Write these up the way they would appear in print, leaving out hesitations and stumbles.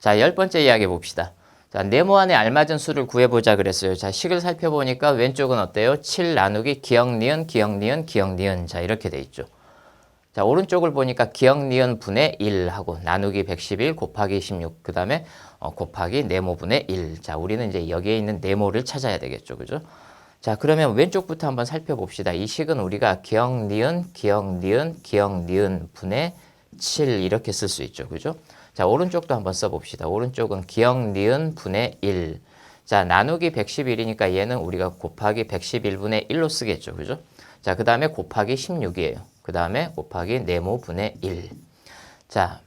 자, 10번째 이야기 봅시다. 자, 네모 안에 알맞은 수를 구해보자 그랬어요. 자, 식을 살펴보니까 왼쪽은 어때요? 7 나누기 기억, 니은, 기억, 니은, 기억, 니은. 자, 이렇게 돼 있죠. 자, 오른쪽을 보니까 기억, 니은 분의 1 하고 나누기 111 곱하기 16. 그 다음에 곱하기 네모분의 1. 자, 우리는 이제 여기에 있는 네모를 찾아야 되겠죠. 그죠? 자, 그러면 왼쪽부터 한번 살펴봅시다. 이 식은 우리가 기억, 니은, 기억, 니은, 기억, 니은 분의 7 이렇게 쓸 수 있죠. 그죠? 자, 오른쪽도 한번 써봅시다. 오른쪽은 기억, 니은 분의 1. 자, 나누기 111이니까 얘는 우리가 곱하기 111분의 1로 쓰겠죠. 그죠? 자, 그 다음에 곱하기 16이에요. 그 다음에 곱하기 네모분의 1. 자,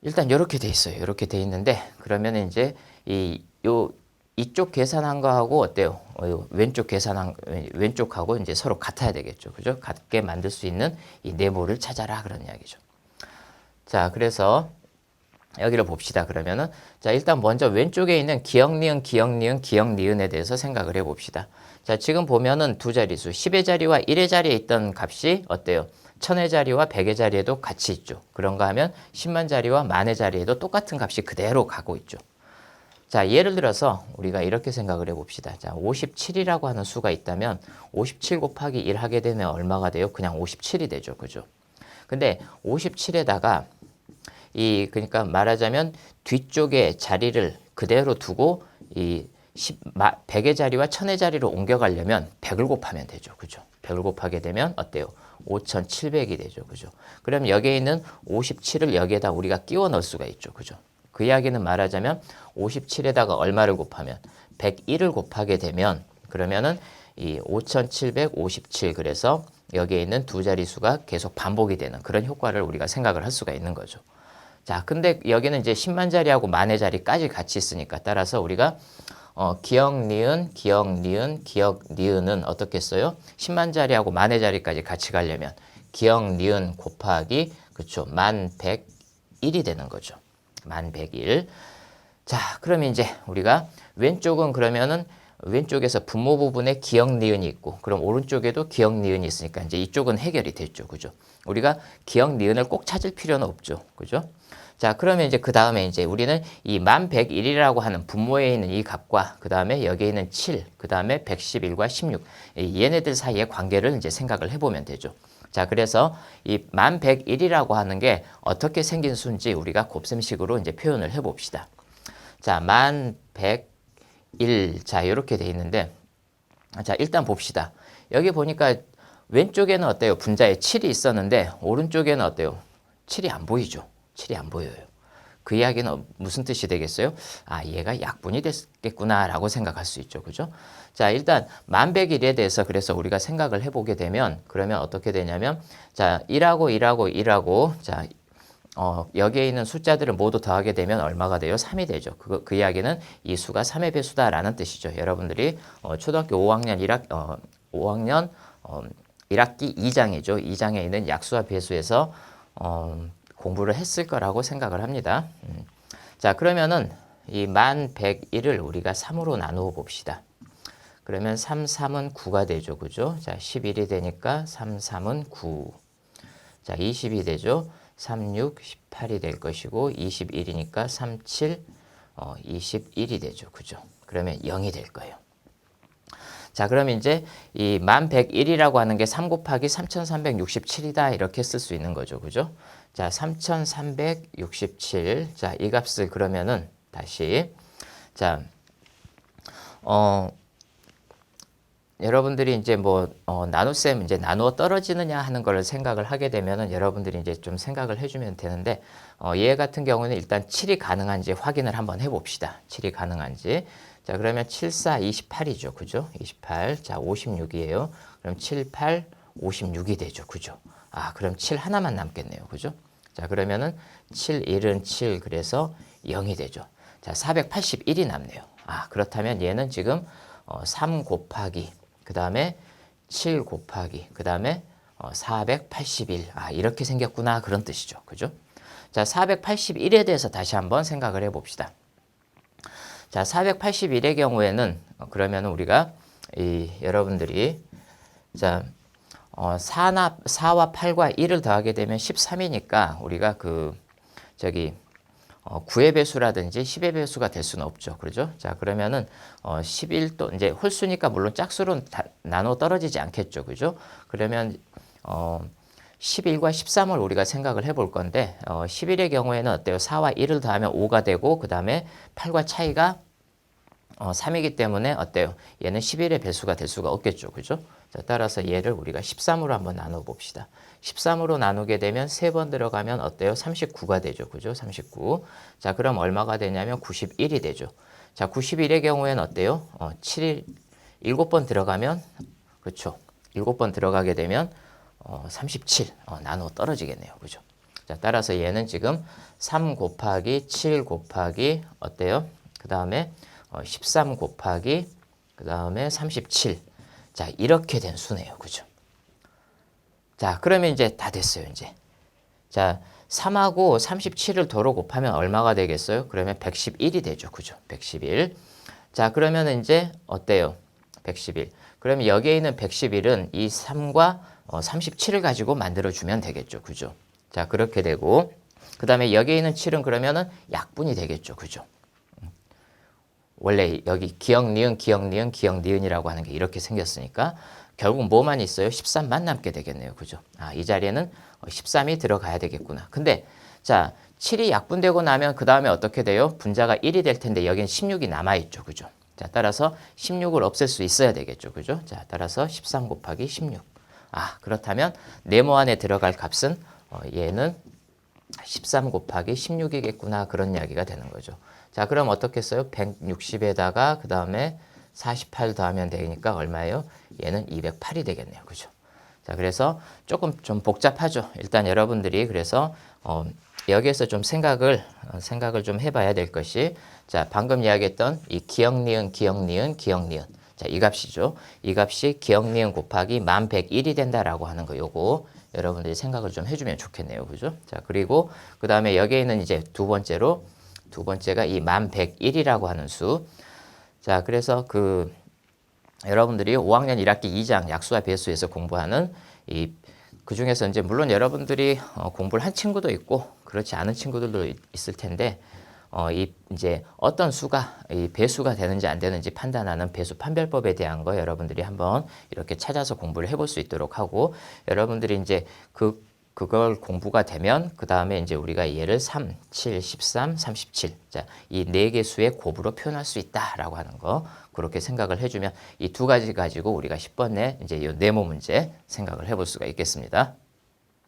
일단 이렇게 돼 있어요. 이렇게 돼 있는데 그러면 이제 이쪽 계산한 거하고 어때요? 왼쪽하고 이제 서로 같아야 되겠죠. 그죠? 같게 만들 수 있는 이 네모를 찾아라 그런 이야기죠. 자, 그래서 여기를 봅시다. 그러면은 자, 일단 먼저 왼쪽에 있는 기억, 니은, 기억, 니은, 기억, 니은에 대해서 생각을 해 봅시다. 자, 지금 보면은 두 자릿수 10의 자리와 1의 자리에 있던 값이 어때요? 1000의 자리와 100의 자리에도 같이 있죠. 그런가 하면 10만 자리와 만의 자리에도 똑같은 값이 그대로 가고 있죠. 자, 예를 들어서 우리가 이렇게 생각을 해봅시다. 자, 57이라고 하는 수가 있다면 57 곱하기 1 하게 되면 얼마가 돼요? 그냥 57이 되죠. 그죠? 근데 57에다가 그러니까 말하자면 뒤쪽에 자리를 그대로 두고 100의 자리와 1000의 자리로 옮겨가려면 100을 곱하면 되죠. 그죠? 100을 곱하게 되면 어때요? 5700이 되죠. 그죠? 그럼 여기에 있는 57을 여기에다 우리가 끼워 넣을 수가 있죠. 그죠? 그 이야기는 말하자면 57에다가 얼마를 곱하면 101을 곱하게 되면 그러면은 이 5757 그래서 여기에 있는 두 자릿수가 계속 반복이 되는 그런 효과를 우리가 생각을 할 수가 있는 거죠. 자, 근데 여기는 이제 10만 자리하고 만의 자리까지 같이 있으니까 따라서 우리가 기억, 니은, 기억, 니은, 기억, 니은은 어떻게 써요? 10만 자리하고 만의 자리까지 같이 가려면 기억, 니은 곱하기 그쵸? 1101이 되는 거죠. 1101. 자, 그러면 이제 우리가 왼쪽은 그러면은 왼쪽에서 분모 부분에 기억, 니은이 있고 그럼 오른쪽에도 기억, 니은이 있으니까 이제 이쪽은 해결이 됐죠. 그죠? 우리가 기억, 니은을 꼭 찾을 필요는 없죠. 그죠? 자, 그러면 이제 그 다음에 이제 우리는 이 1101이라고 하는 분모에 있는 이 값과 그 다음에 여기에 있는 7, 그 다음에 111과 16 얘네들 사이의 관계를 이제 생각을 해보면 되죠. 자, 그래서 이 1101이라고 하는 게 어떻게 생긴 수인지 우리가 곱셈식으로 이제 표현을 해봅시다. 자, 1101. 자, 이렇게 돼 있는데 자, 일단 봅시다. 여기 보니까 왼쪽에는 어때요? 분자에 7이 있었는데 오른쪽에는 어때요? 7이 안 보이죠. 7이 안 보여요. 그 이야기는 무슨 뜻이 되겠어요? 아, 얘가 약분이 됐겠구나라고 생각할 수 있죠. 그죠? 자, 일단 1101에 대해서 그래서 우리가 생각을 해보게 되면 그러면 어떻게 되냐면 자, 1하고 자, 여기에 있는 숫자들을 모두 더하게 되면 얼마가 돼요? 3이 되죠. 그 이야기는 이 수가 3의 배수다라는 뜻이죠. 여러분들이 초등학교 5학년 1학기 2장이죠. 2장에 있는 약수와 배수에서 공부를 했을 거라고 생각을 합니다. 자, 그러면은 이 1101을 우리가 3으로 나누어 봅시다. 그러면 3, 3은 9가 되죠. 그죠? 자, 11이 되니까 3, 3은 9. 자, 20이 되죠. 3, 6, 18이 될 것이고 21이니까 3, 7, 21이 되죠. 그죠? 그러면 0이 될 거예요. 자, 그럼 이제 이 1101이라고 하는 게 3 곱하기 3367이다 이렇게 쓸 수 있는 거죠. 그죠? 자, 3367. 자, 이 값을 그러면은 다시 자, 여러분들이 이제 뭐 나눗셈 이제 나누어 떨어지느냐 하는 걸 생각을 하게 되면은 여러분들이 이제 좀 생각을 해주면 되는데 얘 같은 경우는 일단 7이 가능한지 확인을 한번 해봅시다. 7이 가능한지. 자, 그러면 7, 4, 28이죠. 그죠? 28. 자, 56이에요. 그럼 7, 8, 56이 되죠. 그죠? 아, 그럼 7 하나만 남겠네요. 그죠? 자, 그러면은 7, 1은 7 그래서 0이 되죠. 자, 481이 남네요. 아, 그렇다면 얘는 지금 3 곱하기 그 다음에 7 곱하기 그 다음에 481. 아, 이렇게 생겼구나 그런 뜻이죠. 그죠? 자, 481에 대해서 다시 한번 생각을 해봅시다. 자, 481의 경우에는 그러면 우리가 여러분들이 자 4와 8과 1을 더하게 되면 13이니까 우리가 9의 배수라든지 10의 배수가 될 수는 없죠. 그렇죠? 자, 그러면은 11도 이제 홀수니까 물론 짝수로 나눠 떨어지지 않겠죠. 그죠? 그러면 11과 13을 우리가 생각을 해볼 건데 11의 경우에는 어때요? 4와 1을 더하면 5가 되고 그 다음에 8과 차이가 3이기 때문에 어때요? 얘는 11의 배수가 될 수가 없겠죠. 그죠? 자, 따라서 얘를 우리가 13으로 한번 나눠 봅시다. 13으로 나누게 되면 3번 들어가면 어때요? 39가 되죠. 그죠? 39. 자, 그럼 얼마가 되냐면 91이 되죠. 자, 91의 경우에는 어때요? 7번 들어가면, 그렇죠. 7번 들어가게 되면 37 나눠 떨어지겠네요. 그죠? 자, 따라서 얘는 지금 3 곱하기 7 곱하기 어때요? 그 다음에 13 곱하기 그 다음에 37. 자, 이렇게 된 수네요. 그죠? 자, 그러면 이제 다 됐어요. 이제. 자, 3하고 37을 도로 곱하면 얼마가 되겠어요? 그러면 111이 되죠. 그죠? 111. 자, 그러면 이제 어때요? 111. 그러면 여기에 있는 111은 이 3과 37을 가지고 만들어주면 되겠죠. 그죠? 자, 그렇게 되고 그 다음에 여기에 있는 7은 그러면은 약분이 되겠죠. 그죠? 원래 여기 기억, 니은, 기억, 니은, 기억, 니은이라고 하는 게 이렇게 생겼으니까 결국 뭐만 있어요? 13만 남게 되겠네요. 그죠? 아, 이 자리에는 13이 들어가야 되겠구나. 근데 자, 7이 약분되고 나면 그 다음에 어떻게 돼요? 분자가 1이 될 텐데 여기는 16이 남아있죠. 그죠? 자, 따라서 16을 없앨 수 있어야 되겠죠. 그죠? 자, 따라서 13 곱하기 16. 아, 그렇다면 네모 안에 들어갈 값은 얘는 13 곱하기 16이겠구나. 그런 이야기가 되는 거죠. 자, 그럼 어떻게 써요? 160에다가 그 다음에 48 더하면 되니까 얼마예요? 얘는 208이 되겠네요. 그죠? 자, 그래서 조금 좀 복잡하죠. 일단 여러분들이 그래서 여기에서 좀 생각을 좀 해봐야 될 것이 자, 방금 이야기했던 이 기억, 니은, 기억, 니은, 기억, 니은. 자, 이 값이죠. 이 값이 기억, 니은 곱하기 1101이 된다라고 하는 거 요거 여러분들이 생각을 좀 해주면 좋겠네요. 그죠? 자, 그리고 그 다음에 여기에 있는 이제 두 번째가 이 1101이라고 하는 수. 자, 그래서 여러분들이 5학년 1학기 2장 약수와 배수에서 공부하는 그 중에서 이제 물론 여러분들이 공부를 한 친구도 있고 그렇지 않은 친구들도 있을 텐데 이제 어떤 수가 이 배수가 되는지 안 되는지 판단하는 배수 판별법에 대한 거 여러분들이 한번 이렇게 찾아서 공부를 해볼 수 있도록 하고 여러분들이 이제 그걸 공부가 되면 그 다음에 이제 우리가 얘를 3, 7, 13, 37. 자, 이 네 개 수의 곱으로 표현할 수 있다라고 하는 거 그렇게 생각을 해주면 이 두 가지 가지고 우리가 10번 내 이제 이 네모 문제 생각을 해볼 수가 있겠습니다.